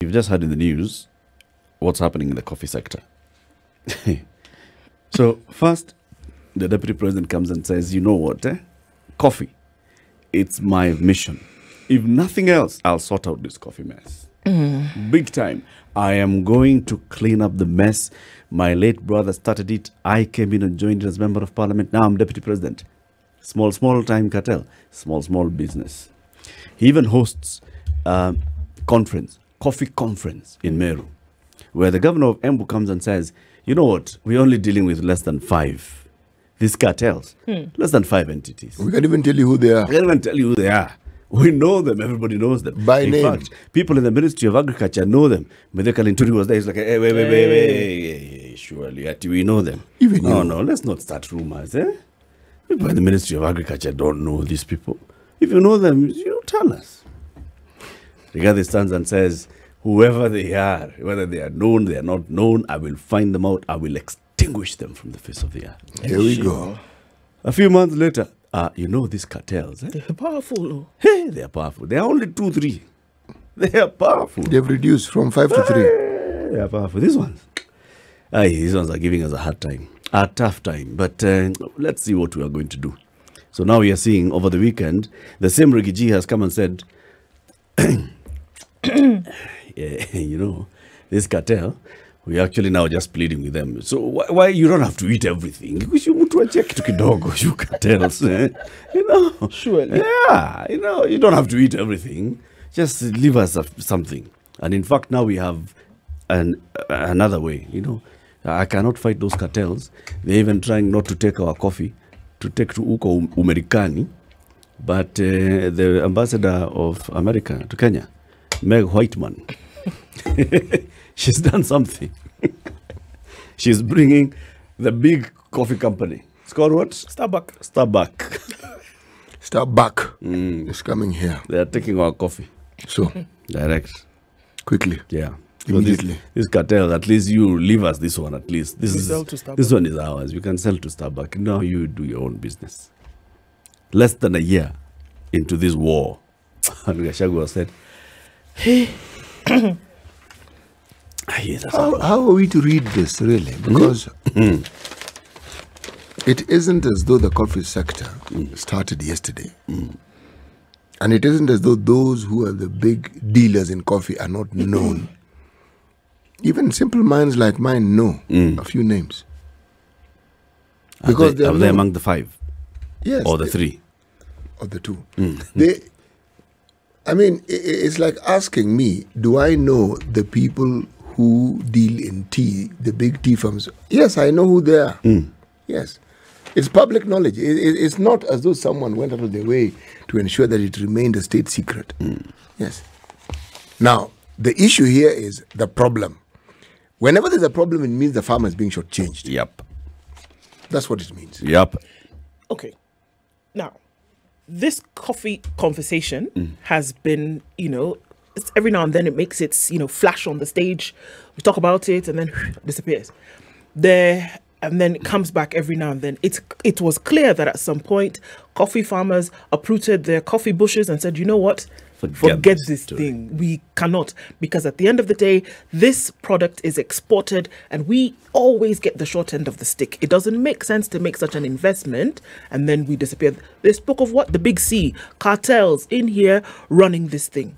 You've just heard in the news what's happening in the coffee sector. So first, the deputy president comes and says, you know what, coffee, it's my mission. If nothing else, I'll sort out this coffee mess. Big time. I am going to clean up the mess. My late brother started it. I came in and joined as member of parliament. Now I'm deputy president. Small time cartel. Small business. He even hosts coffee conference in Meru, where the governor of Embu comes and says, you know what, we're only dealing with less than 5. These cartels, less than 5 entities. We can't even tell you who they are. We can't even tell you who they are. We know them. Everybody knows them. By in name. Fact, people in the Ministry of Agriculture know them. Medeka Linturi was there. He's like, hey, wait. Surely, we know them. Even no, you. No, let's not start rumors. People in the Ministry of Agriculture don't know these people. If you know them, you tell us. The guy stands and says, whoever they are, whether they are known, they are not known, I will find them out. I will extinguish them from the face of the earth. Here we go. A few months later, you know these cartels. They're powerful. Hey, they are powerful. They are only 2, 3. They are powerful. They've reduced from 5 to 3. They are powerful. These ones are giving us a hard time, a tough time. But let's see what we are going to do. So now we are seeing over the weekend, the same Rigiji has come and said, you know, this cartel, we're actually now just pleading with them. So why you don't have to eat everything? Because you to check to kidogo, you cartels, you know. Surely. Yeah, you know, you don't have to eat everything. Just leave us something. And in fact, now we have another way, you know. I cannot fight those cartels. They're even trying not to take our coffee, to take to Uko Umerikani. But the ambassador of America to Kenya, Meg Whiteman, she's done something. She's bringing the big coffee company. It's called what? Starbucks. Starbucks is coming here. They are taking our coffee. So, direct. Quickly. Yeah. Immediately. So this cartel, at least you leave us this one at least. This one is ours. We can sell to Starbucks. Now you do your own business. Less than a year into this war. And Gachagua said, hey. How are we to read this, really? Because it isn't as though the coffee sector started yesterday. And it isn't as though those who are the big dealers in coffee are not known. Even simple minds like mine know a few names. Because are they among the 5? Yes. Or the 3? Or the 2. I mean, it's like asking me, do I know the people who deal in tea, the big tea firms? Yes, I know who they are. Yes. It's public knowledge. It's not as though someone went out of their way to ensure that it remained a state secret. Yes. Now, the issue here is the problem. Whenever there's a problem, it means the farmer is being shortchanged. Yep. That's what it means. Yep. Okay. Now, this coffee conversation has been, you know, every now and then it makes its, you know, flash on the stage. We talk about it and then disappears. And then it comes back every now and then. It was clear that at some point, coffee farmers uprooted their coffee bushes and said, you know what? Forget this thing. We cannot. Because at the end of the day, this product is exported and we always get the short end of the stick. It doesn't make sense to make such an investment and then we disappear. They spoke of what? The big C, cartels in here running this thing.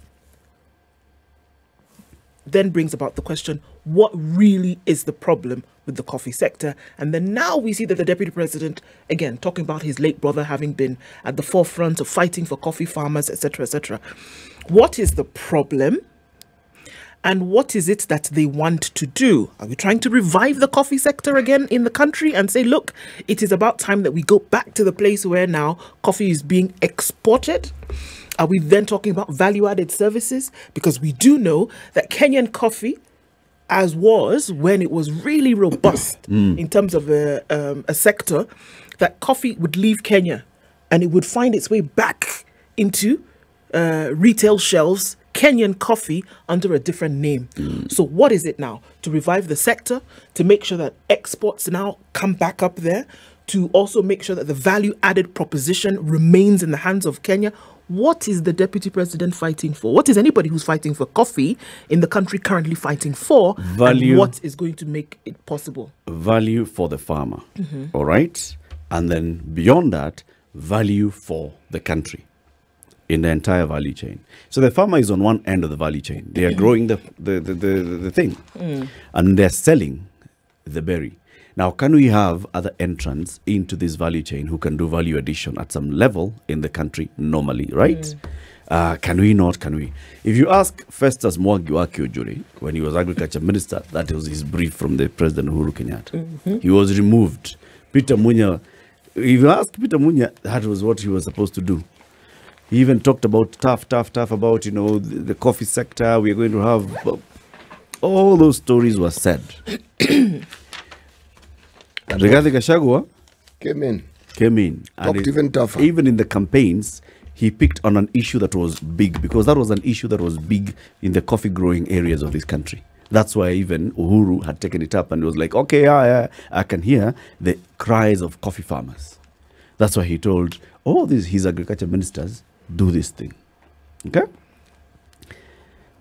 Then brings about the question, what really is the problem with the coffee sector? And then now we see that the deputy president, again, talking about his late brother having been at the forefront of fighting for coffee farmers, etc., etc. What is the problem? And what is it that they want to do? Are we trying to revive the coffee sector again in the country and say, look, it is about time that we go back to the place where now coffee is being exported? Are we then talking about value-added services? Because we do know that Kenyan coffee, as was when it was really robust in terms of a sector, that coffee would leave Kenya and it would find its way back into retail shelves, Kenyan coffee under a different name. So what is it now? To revive the sector, to make sure that exports now come back up there, to also make sure that the value-added proposition remains in the hands of Kenya. What is the deputy president fighting for? What is anybody who's fighting for coffee in the country currently fighting for? Value. And what is going to make it possible? Value for the farmer. All right? And then beyond that, value for the country in the entire value chain. So the farmer is on one end of the value chain. They are growing the thing. And they're selling the berry. Now, can we have other entrants into this value chain who can do value addition at some level in the country normally, right? Can we not? Can we? If you ask Festus Mwangi wa Ujuri, when he was agriculture minister, that was his brief from the President Uhuru Kenyatta. He was removed. Peter Munya, if you ask Peter Munya, that was what he was supposed to do. He even talked about tough about, you know, the coffee sector. We are going to have all those stories were said. Rigathi Gachagua Came in. And Talked even tougher. Even in the campaigns, he picked on an issue that was big, because that was an issue that was big in the coffee growing areas of this country. That's why even Uhuru had taken it up and was like, okay, I can hear the cries of coffee farmers. That's why he told all his agriculture ministers, do this thing. Okay?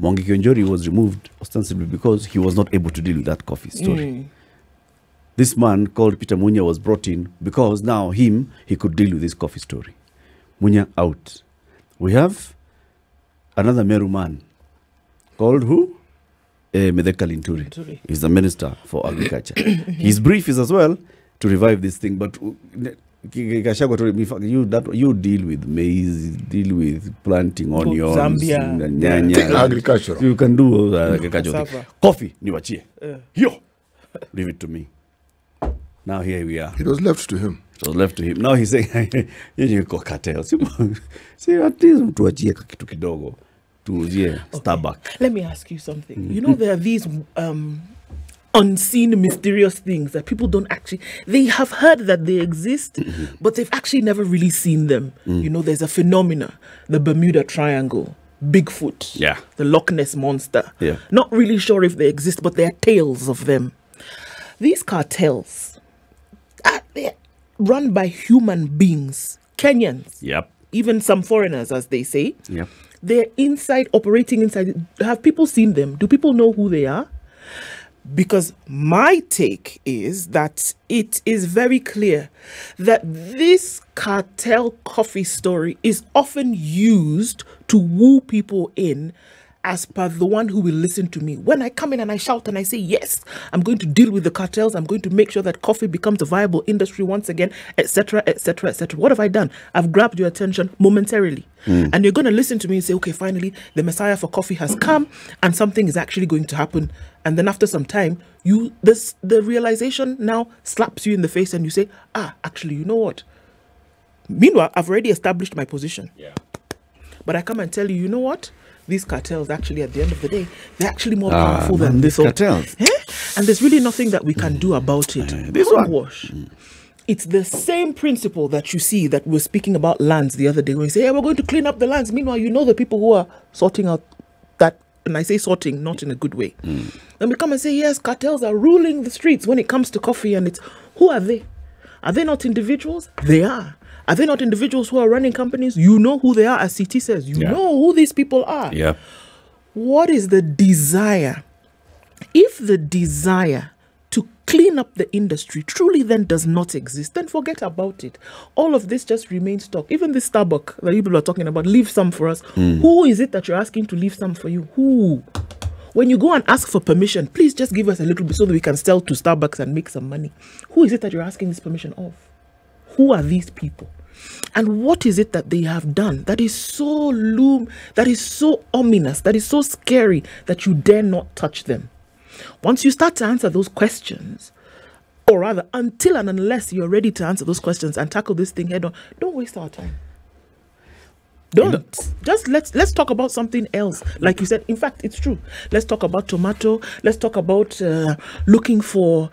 Mwangi Kionjori was removed ostensibly because he was not able to deal with that coffee story. This man called Peter Munya was brought in because now he could deal with this coffee story. Munya out. We have another Meru man called who? Medeka Linturi. He's the Minister for Agriculture. His brief is as well to revive this thing, but Gachagua told me, you deal with maize, deal with planting onions, Zambia, Yeah. Agriculture. You can do agriculture. Coffee, niwachie. Yo, leave it to me. Now here we are. It was left to him. It was left to him. Now he's saying, you go cartels. See, at least tuachie kitu kidogo. Tuuzie Starbucks. Let me ask you something. You know, there are these unseen, mysterious things that people don't actually... They have heard that they exist, but they've actually never really seen them. You know, there's a phenomena, the Bermuda Triangle, Bigfoot, Yeah. the Loch Ness Monster. Yeah. Not really sure if they exist, but there are tales of them. These cartels... they're run by human beings, Kenyans, Yep. even some foreigners, as they say. Yep. They're operating inside. Have people seen them? Do people know who they are? Because my take is that it is very clear that this cartel coffee story is often used to woo people in as per the one who will listen to me. When I come in and I shout and I say, yes, I'm going to deal with the cartels, I'm going to make sure that coffee becomes a viable industry once again, etc., etc., etc. What have I done? I've grabbed your attention momentarily. And you're going to listen to me and say, okay, finally, the Messiah for coffee has come and something is actually going to happen. And then after some time, the realization now slaps you in the face and you say, actually, you know what? Meanwhile, I've already established my position. Yeah. But I come and tell you, you know what? These cartels, actually, at the end of the day, they're actually more powerful than these cartels. And there's really nothing that we can do about it. This one. Wash. It's the same principle that you see that we're speaking about lands the other day. When you say, we're going to clean up the lands. Meanwhile, you know the people who are sorting out that, and I say sorting, not in a good way. Then we come and say, yes, cartels are ruling the streets when it comes to coffee. And it's, who are they? Are they not individuals? They are. Are they not individuals who are running companies? You know who they are, as CT says. You know who these people are. Yeah. What is the desire? If the desire to clean up the industry truly then does not exist, then forget about it. All of this just remains talk. Even this Starbucks that people are talking about, leave some for us. Who is it that you're asking to leave some for you? Who? When you go and ask for permission, please just give us a little bit so that we can sell to Starbucks and make some money. Who is it that you're asking this permission of? Who are these people? And what is it that they have done that is so that is so ominous, that is so scary that you dare not touch them? Once you start to answer those questions, or rather, until and unless you're ready to answer those questions and tackle this thing head on, don't waste our time. Don't. Just let's talk about something else. Like you said, in fact, it's true. Let's talk about tomato. Let's talk about looking for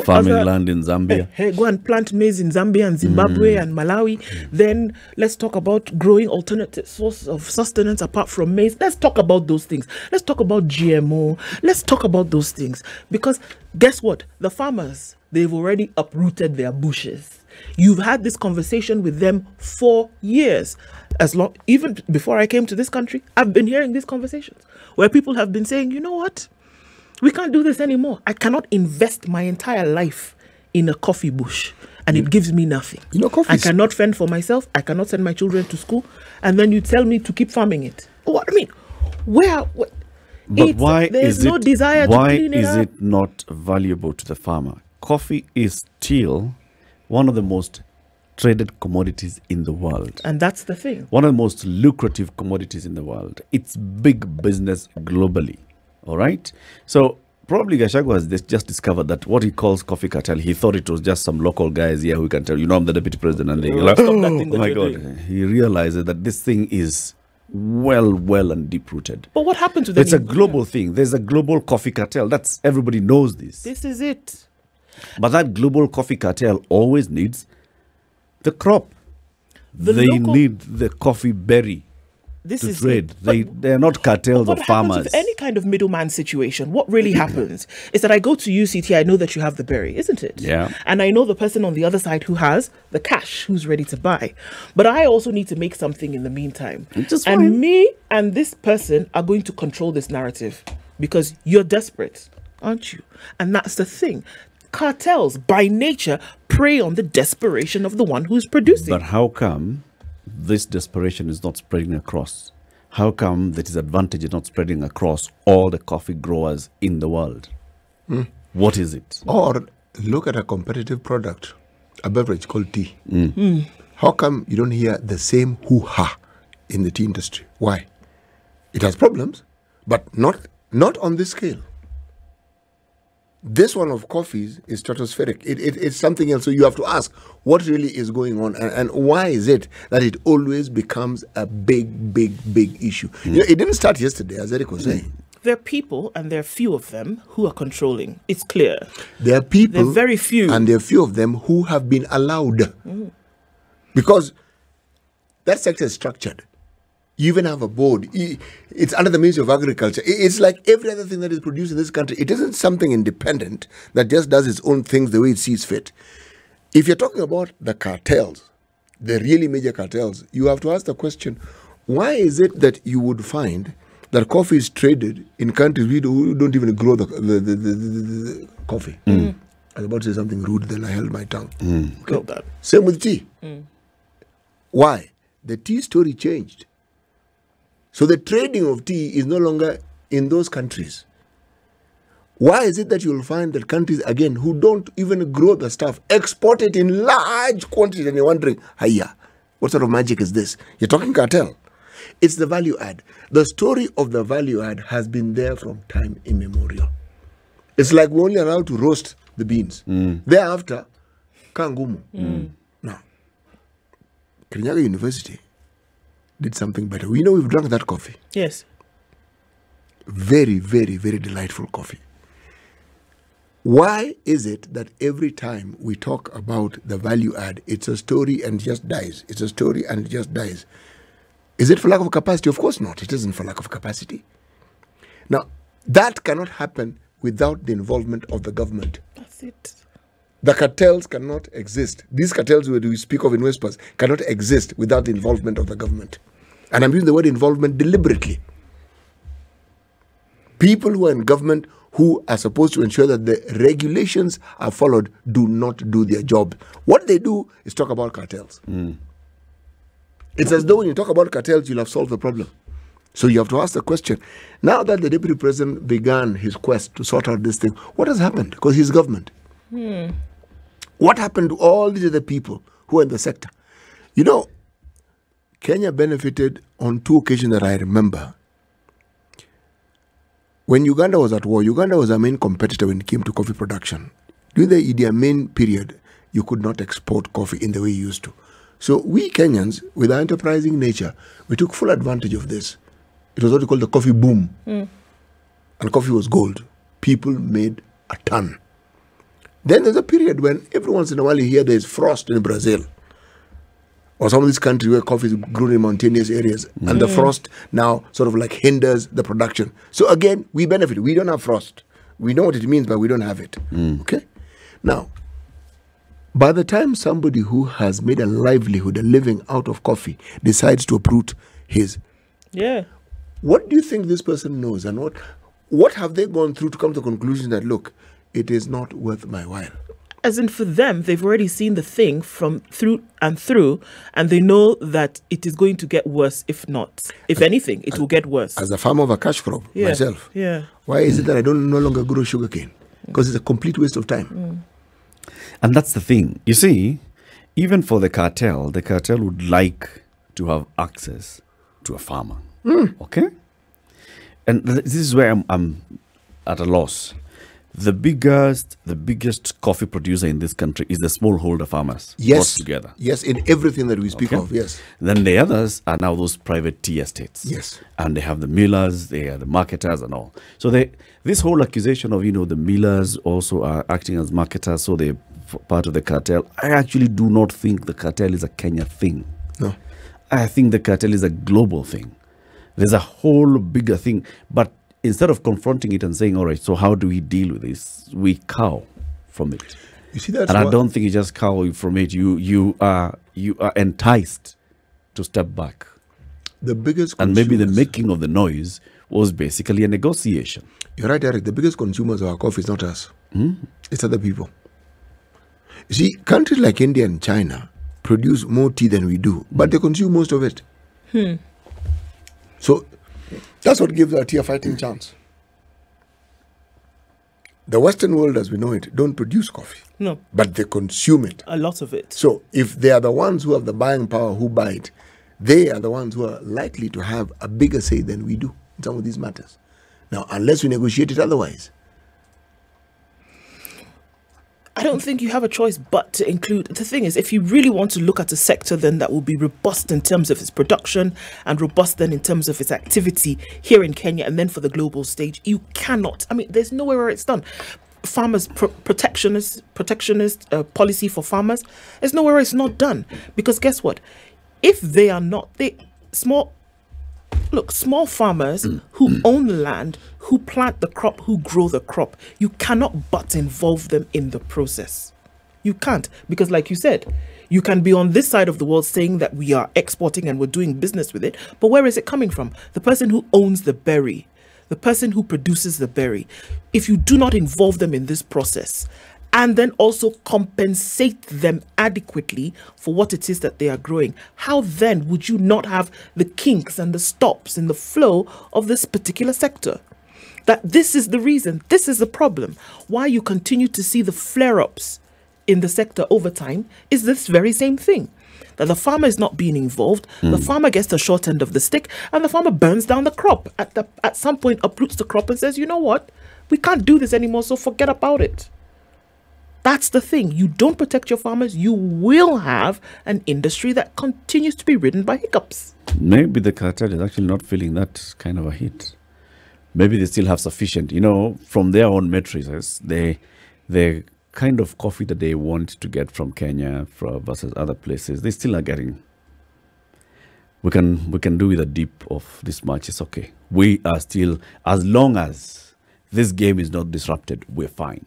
farming land in Zambia. Go and plant maize in Zambia and Zimbabwe and Malawi. Then let's talk about growing alternative source of sustenance apart from maize. Let's talk about those things. Let's talk about GMO. Let's talk about those things. Because guess what? The farmers, they've already uprooted their bushes. You've had this conversation with them for years. Even before I came to this country, I've been hearing these conversations where people have been saying, you know what? We can't do this anymore. I cannot invest my entire life in a coffee bush and it gives me nothing. You know, coffee. I cannot fend for myself. I cannot send my children to school. And then you tell me to keep farming it. What I mean, But why there's is no it, desire to why clean it is up. it not valuable to the farmer? Coffee is still one of the most traded commodities in the world. And that's the thing. One of the most lucrative commodities in the world. It's big business globally. All right? So probably Gachagua has just discovered that what he calls coffee cartel, he thought it was just some local guys here who can tell, I'm the deputy president. And they're like, Stop that thing oh that my you're God. doing. He realizes that this thing is well and deep-rooted. But what happened to them? It's a global thing. There's a global coffee cartel. Everybody knows this. This is it. But that global coffee cartel always needs the crop. The They local- need the coffee berry This to is trade. it. They're not cartels What of happens farmers. with any kind of middleman situation? What really happens is that I go to UCT, I know that you have the berry, isn't it? Yeah. And I know the person on the other side who has the cash, who's ready to buy. But I also need to make something in the meantime. Just and fine. me and this person are going to control this narrative because you're desperate, aren't you? And that's the thing. Cartels, by nature, prey on the desperation of the one who's producing. But how come this desperation is not spreading across? How come that his advantage is not spreading across all the coffee growers in the world? What is it? Or look at a competitive product, a beverage called tea. How come you don't hear the same hoo-ha in the tea industry? Why? It has problems, but not on this scale. This one of coffees is stratospheric. It's something else. So you have to ask, what really is going on? And why is it that it always becomes a big issue? You know, it didn't start yesterday, as Eric was saying. There are people, and there are few of them, who are controlling. It's clear. There are people, There are very few. and there are few of them who have been allowed. Because that sector is structured. You even have a board. It's under the Ministry of Agriculture. It's like every other thing that is produced in this country. It isn't something independent that just does its own things the way it sees fit. If you're talking about the cartels, the really major cartels, you have to ask the question, why is it that you would find that coffee is traded in countries who don't even grow the coffee? I was about to say something rude, then I held my tongue. Got that. Same with tea. Why? The tea story changed. So the trading of tea is no longer in those countries. Why is it that you'll find that countries, again, who don't even grow the stuff, export it in large quantities, and you're wondering, hiya, what sort of magic is this? You're talking cartel. It's the value add. The story of the value add has been there from time immemorial. It's like we're only allowed to roast the beans. Thereafter, kangumu. Now, Kirinyaga University did something better. We know we've drunk that coffee. Yes. Very delightful coffee. Why is it that every time we talk about the value add, it's a story and just dies? It's a story and it just dies. Is it for lack of capacity? Of course not. It isn't for lack of capacity. Now, that cannot happen without the involvement of the government. That's it. The cartels cannot exist. These cartels we speak of in whispers cannot exist without the involvement of the government. And I'm using the word involvement deliberately. People who are in government who are supposed to ensure that the regulations are followed do not do their job. What they do is talk about cartels. It's as though when you talk about cartels, you'll have solved the problem. So you have to ask the question, now that the deputy president began his quest to sort out this thing, what has happened? Because he's government. What happened to all these other people who are in the sector? You know, Kenya benefited on two occasions that I remember. When Uganda was at war, Uganda was our main competitor when it came to coffee production. During the Idi Amin period, you could not export coffee in the way you used to. So we Kenyans, with our enterprising nature, we took full advantage of this. It was what we call the coffee boom. And coffee was gold. People made a ton. Then there's a period when every once in a while you hear there's frost in Brazil or some of these countries where coffee is grown in mountainous areas, and the frost now sort of like hinders the production. So again, we benefit. We don't have frost. We know what it means, but we don't have it. Okay? Now, By the time somebody who has made a livelihood, a living out of coffee, decides to uproot his, Yeah. what do you think this person knows, and what have they gone through to come to the conclusion that, look, it is not worth my while? As in, for them, they've already seen the thing from through, and they know that it is going to get worse. If not, if anything, it will get worse. As a farmer of a cash crop myself, why is it that I don't no longer grow sugarcane? Because it's a complete waste of time. And that's the thing. You see, even for the cartel would like to have access to a farmer. Okay? And this is where I'm at a loss. The biggest coffee producer in this country is the smallholder farmers. Yes. Brought together. Yes, in everything that we speak of, yes. Then the others are now those private tea estates. Yes. And they have the millers, they are the marketers and all. So this whole accusation of, the millers also are acting as marketers, so they're part of the cartel. I actually do not think the cartel is a Kenya thing. No. I think the cartel is a global thing. There's a whole bigger thing. But instead of confronting it and saying, all right, so how do we deal with this? We cow from it. You see, that's and I don't think you just cow from it. You are enticed to step back. The biggest and maybe the making of the noise was basically a negotiation. You're right, Eric. The biggest consumers of our coffee is not us. It's other people. You see, countries like India and China produce more tea than we do, but they consume most of it. So that's what gives our tea a fighting chance. The Western world, as we know it, don't produce coffee. No. But they consume it. A lot of it. So if they are the ones who have the buying power, who buy it, they are the ones who are likely to have a bigger say than we do in some of these matters. Now, unless we negotiate it otherwise. I don't think you have a choice but to include. The thing is, if you really want to look at a sector then that will be robust in terms of its production and robust then in terms of its activity here in Kenya and then for the global stage, you cannot. I mean, there's nowhere where it's done. Farmers protectionist policy for farmers, there's nowhere where it's not done. Because guess what? If they are not, small farmers who own the land, who plant the crop, who grow the crop, you cannot but involve them in the process. You can't, because like you said, you can be on this side of the world saying that we are exporting and we're doing business with it, but where is it coming from? The person who owns the berry, the person who produces the berry. If you do not involve them in this process, and then also compensate them adequately for what it is that they are growing, how then would you not have the kinks and the stops in the flow of this particular sector? That this is the reason, this is the problem. Why you continue to see the flare-ups in the sector over time is this very same thing. That the farmer is not being involved, the farmer gets the short end of the stick, and the farmer burns down the crop. At some point uproots the crop and says, you know what, we can't do this anymore, so forget about it. That's the thing. You don't protect your farmers, you will have an industry that continues to be ridden by hiccups. Maybe the cartel is actually not feeling that kind of a hit. Maybe they still have sufficient, from their own metrics, the kind of coffee that they want to get from Kenya versus other places, they still are getting. We can do with a dip of this much, it's okay. We are still, as long as this game is not disrupted, we're fine.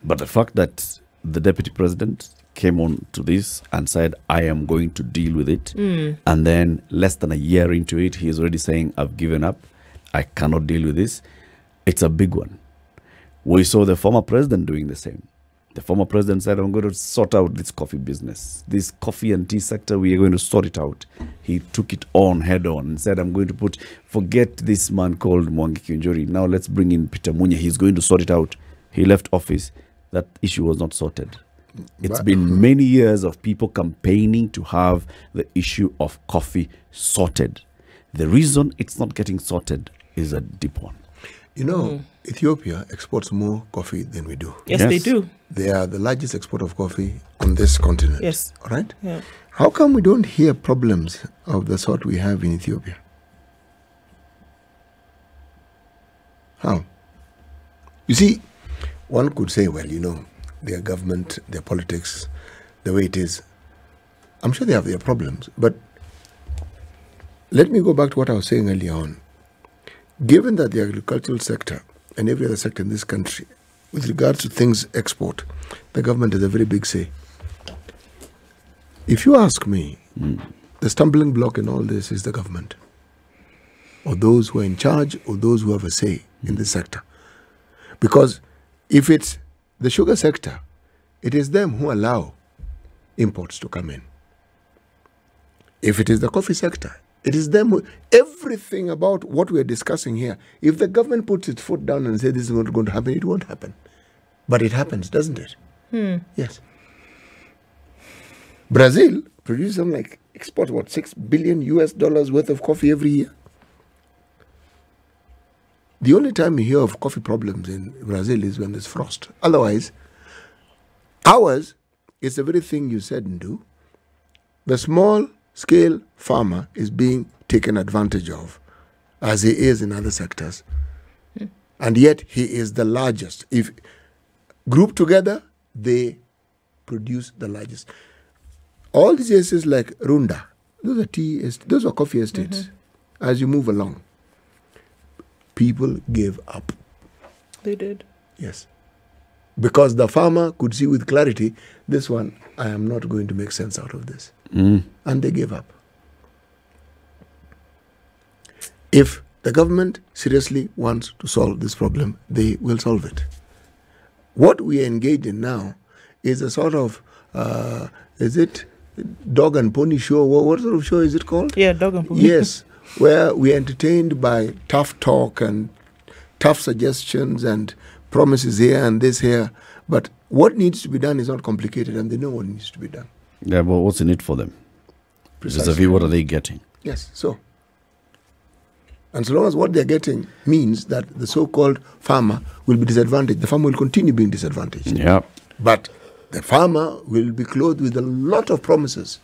But the fact that the deputy president came on to this and said, I am going to deal with it. And then less than a year into it, he is already saying, I've given up. I cannot deal with this. It's a big one. We saw the former president doing the same. The former president said, I'm going to sort out this coffee business. This coffee and tea sector, we are going to sort it out. He took it on head on and said, I'm going to forget this man called Mwangi Kiunjuri. Now let's bring in Peter Munya. He's going to sort it out. He left office. That issue was not sorted. It's been many years of people campaigning to have the issue of coffee sorted. The reason it's not getting sorted is a deep one. Ethiopia exports more coffee than we do. Yes, they do. They are the largest exporter of coffee on this continent. Yes. All right? Yeah. How come we don't hear problems of the sort we have in Ethiopia? How? You see, one could say, well, their government, their politics, the way it is, I'm sure they have their problems. But let me go back to what I was saying earlier on. Given that the agricultural sector and every other sector in this country with regards to things export, the government has a very big say. If you ask me, the stumbling block in all this is the government, or those who are in charge, or those who have a say in the sector. Because if it's the sugar sector, it is them who allow imports to come in. If it is the coffee sector, it is them who, everything about what we are discussing here, if the government puts its foot down and says this is not going to happen, it won't happen. But it happens, doesn't it? Yes. Brazil produces something like, export what, $6 billion worth of coffee every year. The only time you hear of coffee problems in Brazil is when there's frost. Otherwise, ours is the very thing you said and do. The small-scale farmer is being taken advantage of, as he is in other sectors. And yet, he is the largest. If grouped together, they produce the largest. All these estates like Runda, those are coffee estates. As you move along, people gave up. They did. Yes. Because the farmer could see with clarity, this one, I am not going to make sense out of this. And they gave up. If the government seriously wants to solve this problem, they will solve it. What we are engaged in now is a sort of, is it dog and pony show? What sort of show is it called? Yeah, dog and pony. Yes, where we are entertained by tough talk and tough suggestions and promises here and this here. But what needs to be done is not complicated, and they know what needs to be done. Yeah, but what's in it for them? Precisely. Vis-a-vis, what are they getting? Yes, so. And so long as what they're getting means that the so-called farmer will be disadvantaged, the farmer will continue being disadvantaged. Yeah. But the farmer will be clothed with a lot of promises.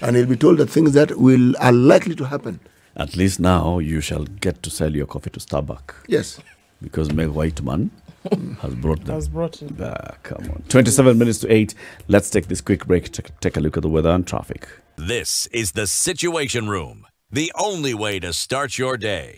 And he'll be told that things that are likely to happen. At least now you shall get to sell your coffee to Starbucks. Yes. Because Meg Whiteman has brought them. Has brought it. Come on. 27 minutes to 8. Let's take this quick break to take a look at the weather and traffic. This is the Situation Room, the only way to start your day.